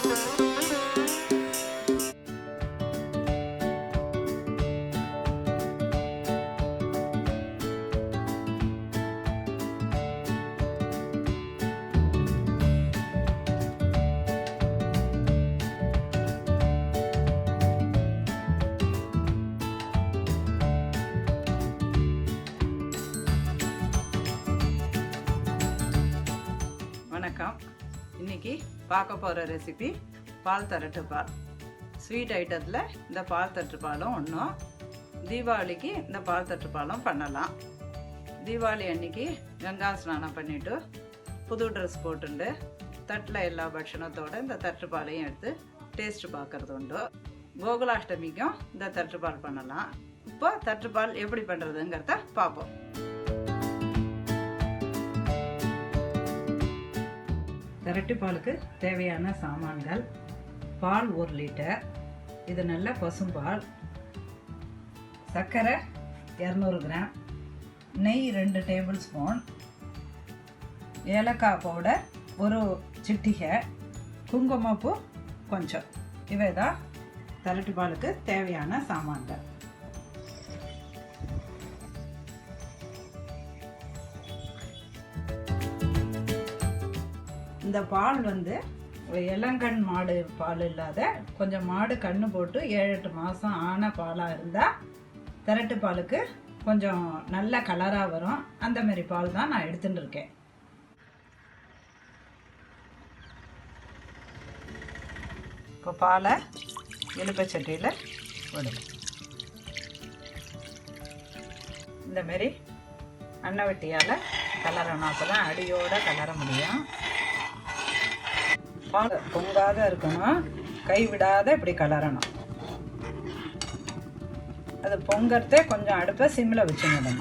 வணக்கம். இன்னைக்கு பார்க்க போகிற ரெசிபி பால் திரட்டுப்பால். ஸ்வீட் ஐட்டத்தில் இந்த பால் திரட்டுப்பாலும் ஒன்றும், தீபாவளிக்கு இந்த பால் திரட்டுப்பாலும் பண்ணலாம். தீபாவளி அன்னைக்கு கங்கா ஸ்நானம் பண்ணிவிட்டு புது ட்ரெஸ் போட்டுண்டு தட்டில் எல்லா பட்சணத்தோடு இந்த திரட்டுப்பாலையும் எடுத்து டேஸ்ட்டு பார்க்குறது உண்டு. கோகுலாஷ்டமிக்கும் இந்த திரட்டுப்பால் பண்ணலாம். இப்போ திரட்டுப்பால் எப்படி பண்ணுறதுங்கிறத பார்ப்போம். திரட்டுப்பாலுக்கு தேவையான சாமான்கள்: பால் 1 லிட்டர், இது நல்ல பசும்பால், சர்க்கரை 200 கிராம், நெய் 2 டேபிள் ஸ்பூன், ஏலக்காய் பவுடர் 1 சிட்டிகை, குங்குமப்பூ கொஞ்சம். இவை தான் திரட்டுப்பாலுக்கு தேவையான சாமான்கள். இந்த பால் இளங்கண் மாடு பால் இல்லாத கொஞ்சம் மாடு கண்ணு போட்டு 7-8 மாதம் ஆன பாலாக இருந்தால் திரட்டு பாலுக்கு கொஞ்சம் நல்ல கலராக வரும். அந்த மாதிரி பால் தான் நான் எடுத்துட்டு இருக்கேன். இப்போ பாலை எலுப்பை சட்டியில் விடுவோம். இந்தமாரி அன்னை வெட்டியால் கலரணும். அப்போ தான் அடியோடு கலர முடியும். பால் பொங்காத இருக்கணும், கைவிடாத இப்படி கலரணும். அது பொங்கறதே கொஞ்சம் அடுப்பை சிம்மில் வச்சுடணும்.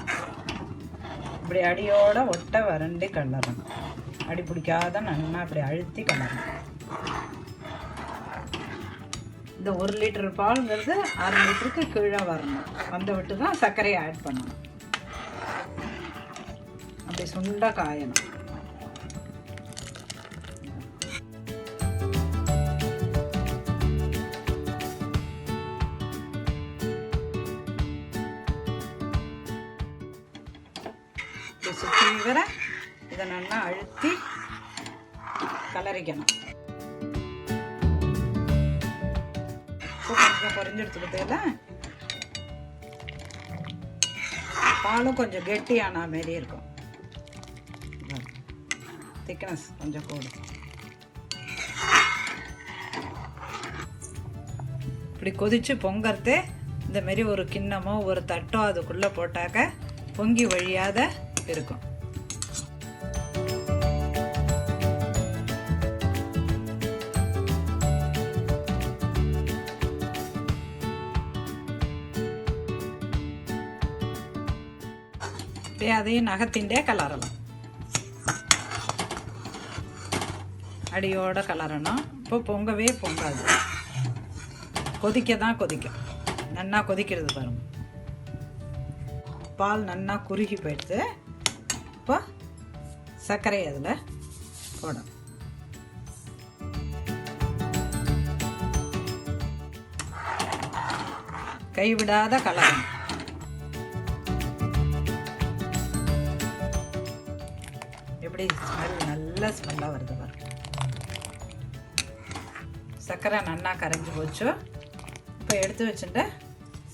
இப்படி அடியோட ஒட்டை வறண்டி கலரணும். அடி பிடிக்காத நல்லா இப்படி அழுத்தி கலரணும். இந்த 1 லிட்டர் பாலுங்கிறது 6 லிட்டருக்கு கீழே வரணும். வந்த விட்டு தான் சர்க்கரையை ஆட் பண்ணணும். அப்படி சுண்டா காயணும். சுற்றி வர இதை நல்லா அழுத்தி கலரிக்கணும். கொஞ்சம் குறைஞ்செடுத்துக்கிட்டே பாலும் கொஞ்சம் கெட்டியான மாரி இருக்கும். திக்னஸ் கொஞ்சம் கூடும். இப்படி கொதிச்சு பொங்கறதே இந்த மாரி ஒரு கிண்ணமோ ஒரு தட்டோ அதுக்குள்ளே போட்டாக்க பொங்கி வழியாத இருக்கும். அதையும் நகத்தின்டே கலரலாம். அடியோட கலரணும். இப்போ பொங்கவே பொங்காது, கொதிக்க தான் கொதிக்கும். நல்லா கொதிக்கிறது பாருங்க. பால் நல்லா குறுகி போயிடுது. இப்போ சர்க்கரை அதில் போடும். கைவிடாத கலரும். எப்படி ஸ்மெல், நல்ல ஸ்மெல்லாக வருது பாருங்க. சர்க்கரை நல்லா கரைஞ்சி போச்சு. இப்போ எடுத்து வச்சுட்டு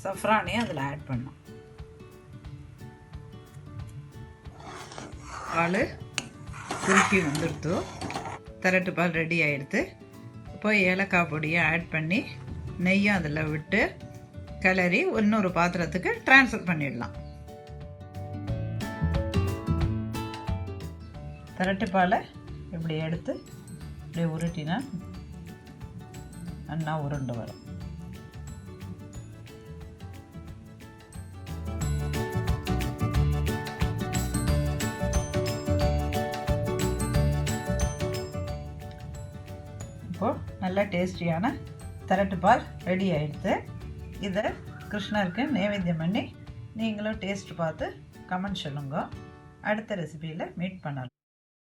சஃப்ரானையும் அதில் ஆட் பண்ணோம். பால் குறுக்கி வந்துடுத்து. திரட்டு பால் ரெடி ஆகிடுது. இப்போ ஏலக்காய் பொடியை ஆட் பண்ணி நெய்யும் அதில் விட்டு கிளறி இன்னொரு பாத்திரத்துக்கு ட்ரான்ஸ்ஃபர் பண்ணிடலாம். திரட்டு பாலை இப்படி எடுத்து இப்படி உருட்டினா நல்லா உருண்டு வரும். இப்போது நல்ல டேஸ்டியான திரட்டுப்பால் ரெடி ஆகிடுது. இதை கிருஷ்ணருக்கு நைவேத்தியம் பண்ணி நீங்களும் டேஸ்ட் பார்த்து கமெண்ட் சொல்லுங்க. அடுத்த ரெசிபியில் மீட் பண்ணலாம்.